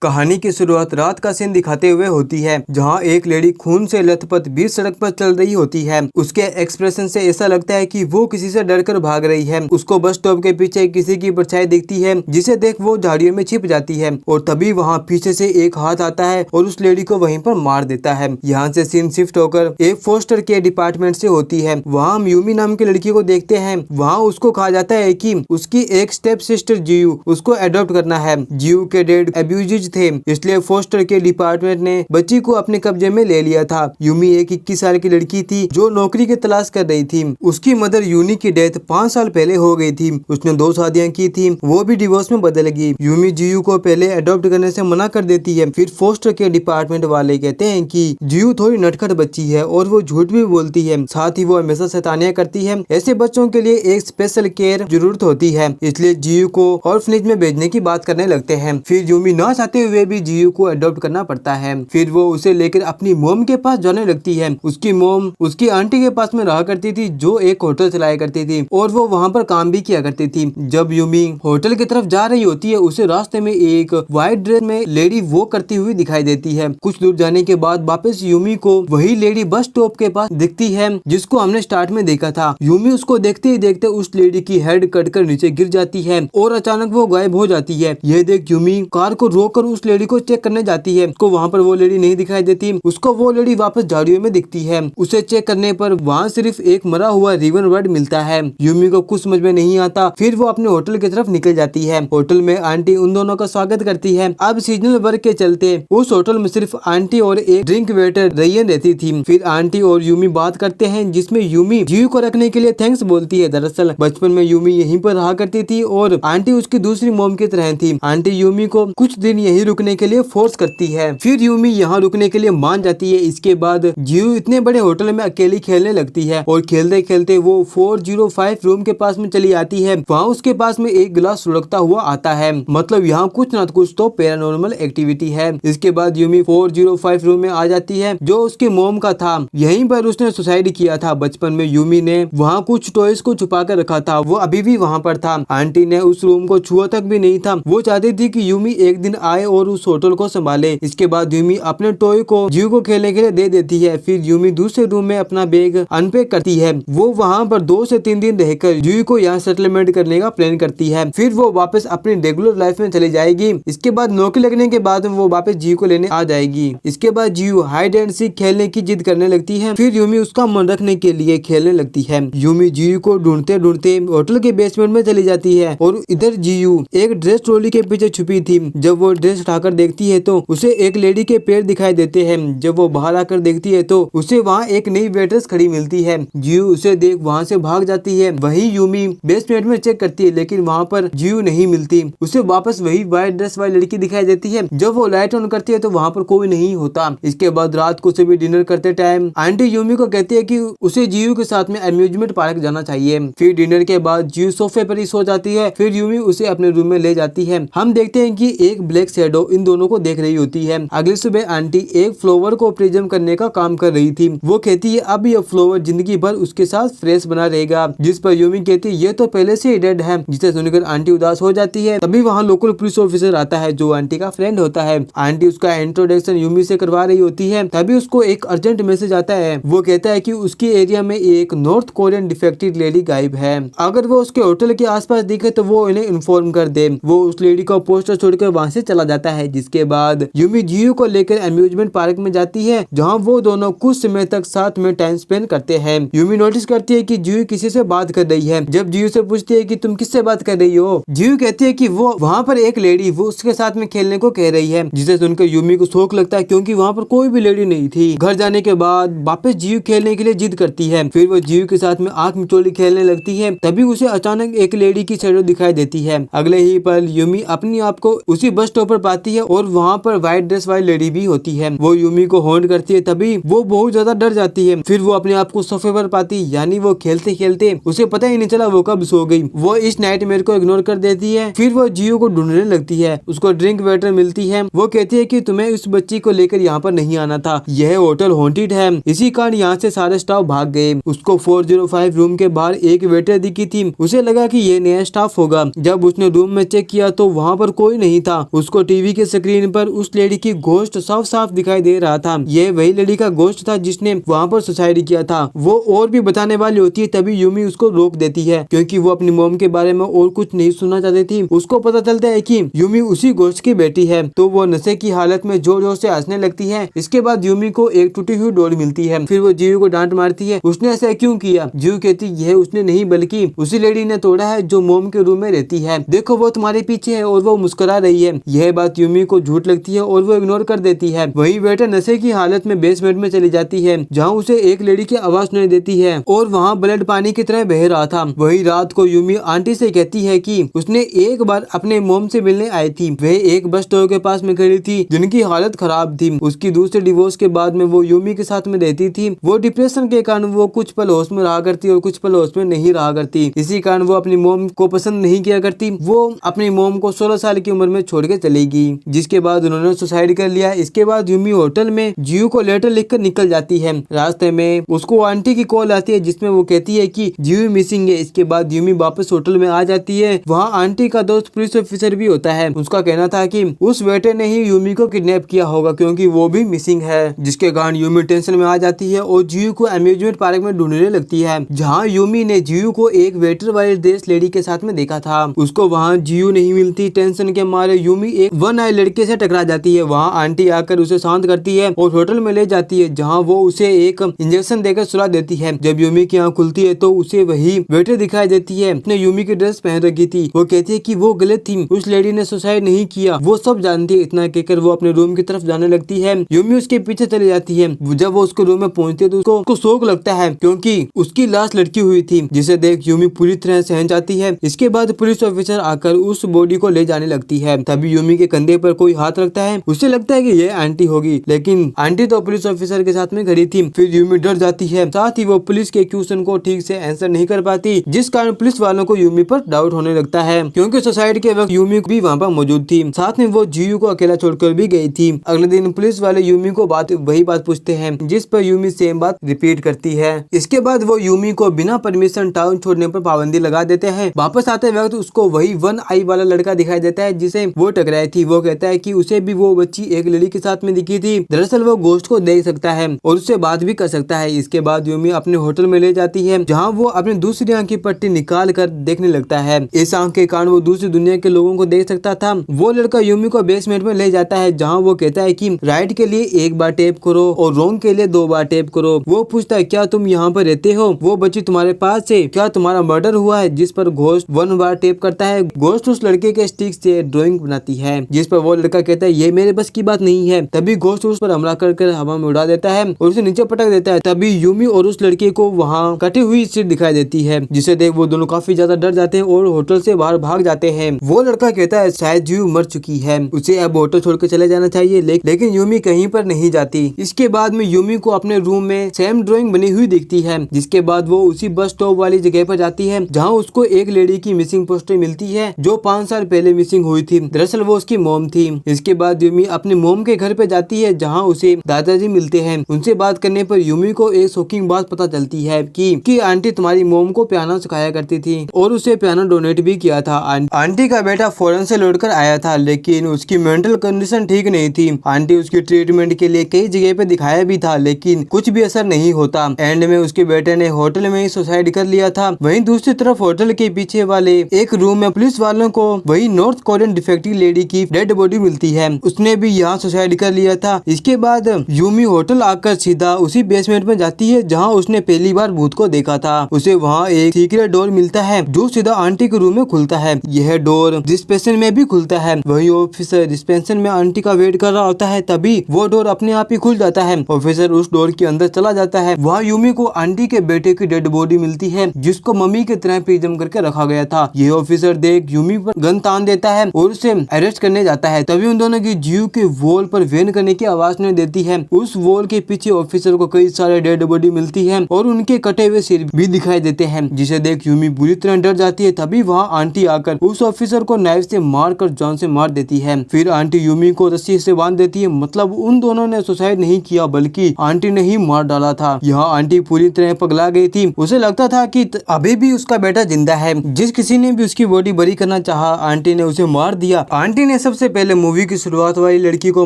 कहानी की शुरुआत रात का सीन दिखाते हुए होती है, जहां एक लेडी खून से लथपथ बीच सड़क पर चल रही होती है। उसके एक्सप्रेशन से ऐसा लगता है कि वो किसी से डरकर भाग रही है। उसको बस स्टॉप के पीछे किसी की परछाई दिखती है, जिसे देख वो झाड़ियों में छिप जाती है और तभी वहां पीछे से एक हाथ आता है और उस लेडी को वहीं पर मार देता है। यहाँ से सीन शिफ्ट होकर एक फोस्टर केयर डिपार्टमेंट से होती है। वहाँ हम यूमी नाम की लड़की को देखते हैं। वहाँ उसको कहा जाता है कि उसकी एक स्टेप सिस्टर जियू उसको अडॉप्ट करना है। जियू के डैड अब्यूजिव थे, इसलिए फोस्टर के डिपार्टमेंट ने बच्ची को अपने कब्जे में ले लिया था। यूमी एक 21 साल की लड़की थी जो नौकरी की तलाश कर रही थी। उसकी मदर यूनी की डेथ 5 साल पहले हो गई थी। उसने 2 शादियां की थी, वो भी डिवोर्स में बदल गई। यूमी जियू को पहले अडॉप्ट करने से मना कर देती है। फिर फोस्टर के डिपार्टमेंट वाले कहते हैं कि जियू थोड़ी नटखट बच्ची है और वो झूठ भी बोलती है, साथ ही वो हमेशा शैतानियां करती है। ऐसे बच्चों के लिए एक स्पेशल केयर जरूरत होती है, इसलिए जियू को ऑर्फनेज में भेजने की बात करने लगते हैं। फिर यूमी ना चाहते हुए भी जियू को अडॉप्ट करना पड़ता है। फिर वो उसे लेकर अपनी मोम के पास जाने लगती है। उसकी मोम उसकी आंटी के पास में रहा करती थी, जो एक होटल चलाया करती थी और वो वहाँ पर काम भी किया करती थी। जब यूमी होटल की तरफ जा रही होती है, उसे रास्ते में एक व्हाइट ड्रेस में लेडी वो करती हुई दिखाई देती है। कुछ दूर जाने के बाद वापस यूमी को वही लेडी बस स्टॉप के पास दिखती है, जिसको हमने स्टार्ट में देखा था। यूमी उसको देखते ही देखते उस लेडी की हेड कटकर नीचे गिर जाती है और अचानक वो गायब हो जाती है। यह देख यूमी कार को रोककर उस लेडी को चेक करने जाती है। उसको वहाँ पर वो लेडी नहीं दिखाई देती। उसको वो लेडी वापस झाड़ियों में दिखती है। उसे चेक करने पर वहाँ सिर्फ एक मरा हुआ रिवन बर्ड मिलता है। यूमी को कुछ समझ में नहीं आता। फिर वो अपने होटल की तरफ निकल जाती है। होटल में आंटी उन दोनों का स्वागत करती है। अब सीजनल वर्क के चलते उस होटल में सिर्फ आंटी और एक ड्रिंक वेटर रैयन रहती थी। फिर आंटी और यूमी बात करते हैं, जिसमें यूमी जियू को रखने के लिए थैंक्स बोलती है। दरअसल बचपन में यूमी यहीं पर रहा करती थी और आंटी उसकी दूसरी मोम की तरह थी। आंटी यूमी को कुछ दिन यहीं रुकने के लिए फोर्स करती है। फिर यूमी यहाँ रुकने के लिए मान जाती है। इसके बाद जियू इतने बड़े होटल में अकेली खेलने लगती है और खेलते खेलते वो 405 रूम के पास में चली आती है। वहाँ उसके पास में एक गिलास लुढ़कता हुआ आता है, मतलब यहाँ कुछ ना कुछ तो पैरानॉर्मल एक्टिविटी है। इसके बाद यूमी 405 रूम में आ जाती है, जो उसकी मोम का था। यहीं पर उसने सुसाइड किया था। बचपन में यूमी ने वहाँ कुछ टॉयज को छुपा कर रखा था, वो अभी भी वहाँ पर था। आंटी ने उस रूम को छुआ तक भी नहीं था। वो चाहती थी कि यूमी एक दिन आए और उस होटल को संभाले। इसके बाद यूमी अपने टॉय को जियू को खेलने के लिए दे देती है। फिर यूमी दूसरे रूम में अपना बैग अनपैक करती है। वो वहाँ पर 2 से 3 दिन रहकर जियू को यहाँ सेटलमेंट करने का प्लान करती है। फिर वो वापस अपनी रेगुलर लाइफ में चली जाएगी। इसके बाद नौकरी लगने के बाद वो वापस जियू को लेने आ जाएगी। इसके बाद जियू हाइड एंड सीक खेलने की जिद करने लगती है। फिर यूमी उसका मन रखने के लिए खेलने लगती है। यूमी जियू को ढूंढते ढूंढते होटल के बेसमेंट में चली जाती है और इधर जियू एक ड्रेस ट्रॉली के पीछे छुपी थी। जब वो ड्रेस उठाकर देखती है तो उसे एक लेडी के पैर दिखाई देते हैं। जब वो बाहर आकर देखती है तो उसे वहाँ एक नई वेट्रेस खड़ी मिलती है। जियू उसे देख वहाँ से भाग जाती है। वही यूमी बेसमेंट में चेक करती है, लेकिन वहाँ पर जियू नहीं मिलती। उसे वापस वही व्हाइट ड्रेस वाली लड़की दिखाई देती है। जब वो लाइट ऑन करती है तो वहाँ पर कोई नहीं होता। इसके बाद रात को सभी डिनर करते टाइम आंटी यूमी को कहती है कि उसे जियू के साथ में अम्यूजमेंट पार्क जाना चाहिए। फिर डिनर के बाद जियू सोफे पर ही सो जाती है। फिर यूमी उसे अपने रूम में ले जाती है। हम देखते हैं कि एक ब्लैक शैडो इन दोनों को देख रही होती है। अगली सुबह आंटी एक फ्लावर को प्रिजर्व करने का काम कर रही थी। वो कहती है अब यह फ्लावर जिंदगी भर उसके साथ फ्रेश बना रहेगा, जिस पर यूमी कहती है ये तो पहले से ही डेड है, जिसे सुनकर आंटी उदास हो जाती है। तभी वहाँ लोकल पुलिस ऑफिसर आता है, जो आंटी का फ्रेंड होता है। आंटी उसका इंट्रोडक्शन यूमी से करवा रही होती है। तभी उसको एक अर्जेंट मैसेज आता है। वो कहता है कि उसके एरिया में एक नॉर्थ कोरियन डिफेक्टेड लेडी गायब है। अगर वो उसके होटल के आसपास दिखे तो वो इन्हें इन्फॉर्म कर दे। वो उस लेडी का पोस्टर छोड़कर वहाँ से चला जाता है। जिसके बाद यूमी जियू को लेकर अम्यूजमेंट पार्क में जाती है, जहाँ वो दोनों कुछ समय तक साथ में टाइम स्पेंड करते हैं। यूमी नोटिस करती है कि जियू किसी से बात कर रही है। जब जियू से पूछती है कि तुम किससे बात कर रही हो, जियू कहती है कि वो वहाँ पर एक लेडी वो उसके साथ में खेलने को कह रही है, जिसे सुनकर यूमी को शौक लगता है, क्योंकि वहाँ पर कोई भी लेडी नहीं थी। घर जाने के बाद वापस जियू खेलने के लिए जिद करती है। फिर वो जियू के साथ में आंख मिचोली खेलने लगती है। तभी उसे अचानक एक लेडी की शैडो दिखाई देती है। अगले ही पल यूमी अपनी आप को उसी बस स्टॉप पर पाती है और वहाँ पर व्हाइट ड्रेस वाली लेडी भी होती है। वो यूमी को हॉन्ट करती है। तभी वो बहुत ज्यादा डर जाती है। फिर वो अपने आप को सोफे पर पाती, यानी वो खेलते खेलते उसे पता ही नहीं चला वो कब सो गई। वो इस नाइटमेयर को इग्नोर कर देती है। फिर वो जियू को ढूंढने लगती है। उसको ड्रिंक वेटर मिलती है। वो कहती है कि तुम्हें उस बच्ची को लेकर यहाँ पर नहीं आना था, यह होटल हॉन्टेड है। इसी कारण यहाँ से सारे स्टाफ भाग गए। उसको 405 रूम के बाहर एक वेटर दिखी थी। उसे लगा कि ये नया स्टाफ होगा। जब उसने रूम में चेक किया तो वहाँ पर कोई नहीं था। उसको टीवी के स्क्रीन पर उस लेडी की गोश्त साफ साफ दिखाई दे रहा था। यह वही लेडी का गोश्त था जिसने वहाँ पर सुसाइड किया था। वो और भी बताने वाली होती है, तभी यूमी उसको रोक देती है क्योंकि वो अपनी मॉम के बारे में और कुछ नहीं सुनना चाहती थी। उसको पता चलता है कि यूमी उसी गोश्त की बेटी है, तो वो नशे की हालत में जोर जोर से हंसने लगती है। इसके बाद यूमी को एक टूटी हुई डोल मिलती है। फिर वो जीयू को डांट मारती है, उसने ऐसा क्यों किया? जीयू कहती यह उसने नहीं बल्कि उसी लेडी ने तोड़ा है जो मॉम के रूम में रहती है। देखो वो तुम्हारे पीछे है और वो मुस्कुरा रही है। यह बात यूमी को झूठ लगती है और वो इग्नोर कर देती है। वही वेटर नशे की हालत में बेसमेंट में चली जाती है जहाँ उसे एक लेडी की आवाज सुनाई देती है और वहाँ ब्लड पानी की तरह बह रहा था। वही रात को यूमी आंटी से कहती है कि उसने एक बार अपने मॉम से मिलने आई थी। वह एक बस स्टॉप के पास में खड़ी थी जिनकी हालत खराब थी। उसकी दूसरे डिवोर्स के बाद में वो यूमी के साथ में रहती थी। वो डिप्रेशन के कारण वो कुछ पल होश में रहा करती और कुछ पल होश में नहीं रहा करती। इसी कारण वो अपनी मॉम को पसंद नहीं किया करती। वो अपनी मॉम को 16 साल की उम्र में छोड़ के चलेगी, जिसके बाद उन्होंने सुसाइड कर लिया। इसके बाद यूमी होटल में जियू को लेटर लिखकर निकल जाती है। रास्ते में उसको आंटी की कॉल आती है जिसमें वो कहती है कि जियू मिसिंग है। इसके बाद यूमी वापस होटल में आ जाती है। वहाँ आंटी का दोस्त पुलिस ऑफिसर भी होता है। उसका कहना था कि उस बेटे ने ही यूमी को किडनैप किया होगा क्योंकि वो भी मिसिंग है, जिसके कारण यूमी टेंशन में आ जाती है और जियू को अम्यूजमेंट पार्क में ढूंढने लगती है जहाँ यूमी ने जियू को एक वेटर वाली ड्रेस लेडी के साथ में देखा था। उसको वहाँ जियू नहीं मिलती। टेंशन के मारे यूमी एक वन आई लड़के से टकरा जाती है। वहाँ आंटी आकर उसे शांत करती है और होटल में ले जाती है जहाँ वो उसे एक इंजेक्शन देकर सुला देती है। जब यूमी की आँख खुलती है तो उसे वही वेटर दिखाई देती है। उसने यूमी की ड्रेस पहन रखी थी। वो कहती है कि वो गलत थी, उस लेडी ने सुसाइड नहीं किया, वो सब जानती है। इतना कहकर वो अपने रूम की तरफ जाने लगती है। यूमी उसके पीछे चली जाती है। जब वो उसके रूम में पहुंचती है तो उसको शौक लगता है क्योंकि उसकी लाश लटकी हुई थी, जिसे देख यूमी पूरी तरह सहम जाती है। इसके बाद पुलिस ऑफिसर आकर उस बॉडी को ले जाने लगती है। तभी यूमी के कंधे पर कोई हाथ रखता है। उसे लगता है कि ये आंटी होगी, लेकिन आंटी तो पुलिस ऑफिसर के साथ में खड़ी थी। फिर यूमी डर जाती है, साथ ही वो पुलिस के क्वेश्चन को ठीक से आंसर नहीं कर पाती, जिस कारण पुलिस वालों को यूमी पर डाउट होने लगता है क्योंकि सुसाइड के वक्त यूमी भी वहाँ पर मौजूद थी। साथ में वो जियू को अकेला छोड़कर भी गई थी। अगले दिन पुलिस वाले यूमी को वही बात पूछते हैं जिस पर यूमी सेम बात रिपीट करती है। इसके बाद वो यूमी को बिना परमिशन टाउन छोड़ने पर पाबंदी लगा देते हैं। वापस आते वक्त उसको वही वन आई वाला लड़का दिखाई देता है जिसे वो टकराई थी। वो कहता है कि उसे भी वो बच्ची एक लड़की के साथ में दिखी थी। दरअसल वो गोश्त को देख सकता है और उससे बात भी कर सकता है। इसके बाद यूमी अपने होटल में ले जाती है जहाँ वो अपनी दूसरी आंख की पट्टी निकाल कर देखने लगता है। इस आंख के कारण वो दूसरी दुनिया के लोगों को देख सकता था। वो लड़का यूमी को बेसमेंट में ले जाता है जहाँ वो कहता है कि राइट के लिए एक बार टेप करो और रॉन्ग के लिए 2 बार टेप करो। वो पूछता है क्या तुम यहाँ पर रहते हो? वो बच्ची तुम्हारे पास है? क्या तुम्हारा मर्डर हुआ है? जिस पर घोस्ट 1 बार टेप करता है। घोस्ट उस लड़के के स्टिक से ड्राइंग बनाती है जिस पर वो लड़का कहता है ये मेरे बस की बात नहीं है। तभी घोस्ट उस पर हमला कर हवा में उड़ा देता है और उसे नीचे पटक देता है। तभी यूमी और उस लड़के को वहाँ कटी हुई सीट दिखाई देती है, जिसे देख वो दोनों काफी ज्यादा डर जाते हैं और होटल से बाहर भाग जाते हैं। वो लड़का कहता है शायद जियू मर चुकी है, उसे अब होटल छोड़कर चले जाना चाहिए, लेकिन यूमी कहीं पर नहीं जाती। इसके बाद में यूमी को अपने रूम में सेम ड्राइंग बनी हुई दिखती है। जिसके बाद वो उसी बस स्टॉप वाली जगह पर जाती है जहाँ उसको एक लेडी की मिसिंग पोस्टर मिलती है जो 5 साल पहले मिसिंग हुई थी। दरअसल वो उसकी मॉम थी। इसके बाद यूमी अपनी मॉम के घर पे जाती है जहाँ उसे दादाजी मिलते हैं। उनसे बात करने पर यूमी को एक शॉकिंग बात पता चलती है कि आंटी तुम्हारी मॉम को पियानो सिखाया करती थी और उसे पियानो डोनेट भी किया था। आंटी का बेटा फॉरेन से लौटकर आया था लेकिन उसकी मेंटल कंडीशन ठीक नहीं थी। आंटी उसकी ट्रीटमेंट के लिए कई जगह पे दिखाया भी था लेकिन कुछ भी असर नहीं होता। एंड में उसके बेटे ने होटल में ही सुसाइड कर लिया था। वहीं दूसरी तरफ होटल के पीछे वाले एक रूम में पुलिस वालों को वही नॉर्थ कोरियन डिफेक्टिव लेडी की डेड बॉडी मिलती है। उसने भी यहाँ सुसाइड कर लिया था। इसके बाद यूमी होटल आकर सीधा उसी बेसमेंट में जाती है जहाँ उसने पहली बार भूत को देखा था। उसे वहाँ एक सीक्रेट डोर मिलता है जो सीधा आंटी के रूम में खुलता है। यह डोर डिस्पेंसर में भी खुलता है। वही ऑफिसर डिस्पेंसर में आंटी का वेट कर रहा होता है। तभी वो डोर अपने आप ही खुल जाता है। ऑफिसर उस डोर के अंदर चला जाता है। वहाँ यूमी को आंटी के बेटे की डेड बॉडी मिलती है जिसको मम्मी की तरह प्रिजम करके रखा गया था। ये ऑफिसर देख यूमी पर गन तान देता है और उसे अरेस्ट करने जाता है। तभी उन दोनों की जियू के वॉल पर वेन करने की आवाज सुनाई देती है। उस वॉल के पीछे ऑफिसर को कई सारे डेड बॉडी मिलती है और उनके कटे हुए सिर भी दिखाई देते हैं, जिसे देख यूमी बुरी तरह डर जाती है। तभी वहाँ आंटी आकर उस ऑफिसर को नाइफ से मारकर जान से मार देती है। फिर आंटी यूमी को रस्सी से बांध देती है। मतलब उन दोनों ने सुसाइड नहीं किया बल्कि आंटी ने ही मार डाला था। यहाँ आंटी पूरी तरह पगला गई थी। उसे लगता था कि अभी भी उसका बेटा जिंदा है। जिस किसी ने भी उसकी बॉडी बरी करना चाहा आंटी ने उसे मार दिया। आंटी ने सबसे पहले मूवी की शुरुआत वाली लड़की को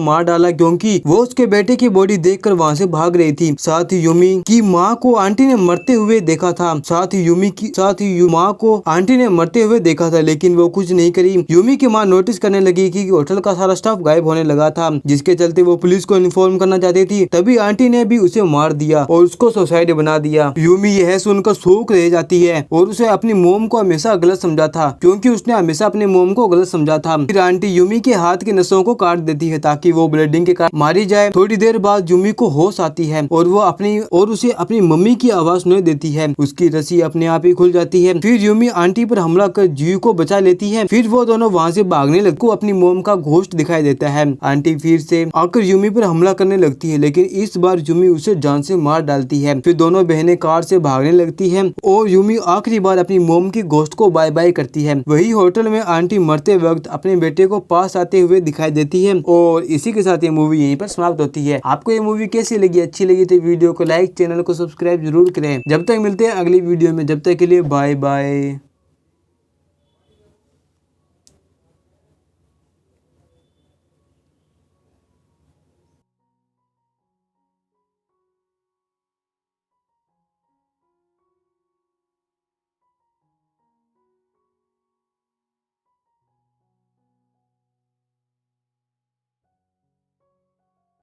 मार डाला क्योंकि वो उसके बेटे की बॉडी देखकर वहाँ से भाग रही थी। साथ ही यूमी की माँ को आंटी ने मरते हुए देखा था। साथ ही माँ को आंटी ने मरते हुए देखा था, लेकिन वो कुछ नहीं करी। यूमी की माँ नोटिस करने लगी कि होटल का सारा स्टाफ गायब होने लगा था, जिसके चलते वो पुलिस को इन्फॉर्म करना चाहती थी। तभी आंटी ने भी उसे मार दिया और उसको सुसाइड बना दिया। यूमी यह सुनकर शौक रह जाती है और उसे अपनी मोम को हमेशा गलत समझा था, क्योंकि उसने हमेशा अपने मोम को गलत समझा था। फिर आंटी यूमी के हाथ की नसों को काट देती है ताकि वो ब्लीडिंग के कारण मारी जाए। थोड़ी देर बाद यूमी को होश आती है और उसे अपनी मम्मी की आवाज सुनाई देती है। उसकी रस्सी अपने आप ही खुल जाती है। फिर यूमी आंटी पर हमला कर जीव को बचा लेती है। फिर वो दोनों वहाँ से भागने लगते को अपनी मोम का घोस्ट दिखाई देता है। आंटी फिर से आकर यूमी पर हमला करने लगती है, लेकिन इस बार यूमी उसे जान से मार डालती है। फिर दोनों बहनें कार से भागने लगती है और यूमी आखिरी बार अपनी मोम की घोस्ट को बाय बाय करती है। वही होटल में आंटी मरते वक्त अपने बेटे को पास आते हुए दिखाई देती है। और इसी के साथ ये मूवी यहीं पर समाप्त होती है। आपको ये मूवी कैसी लगी? अच्छी लगी तो वीडियो को लाइक, चैनल को सब्सक्राइब जरूर करें। जब तक मिलते हैं अगली वीडियो में, जब तक के लिए बाय बाय।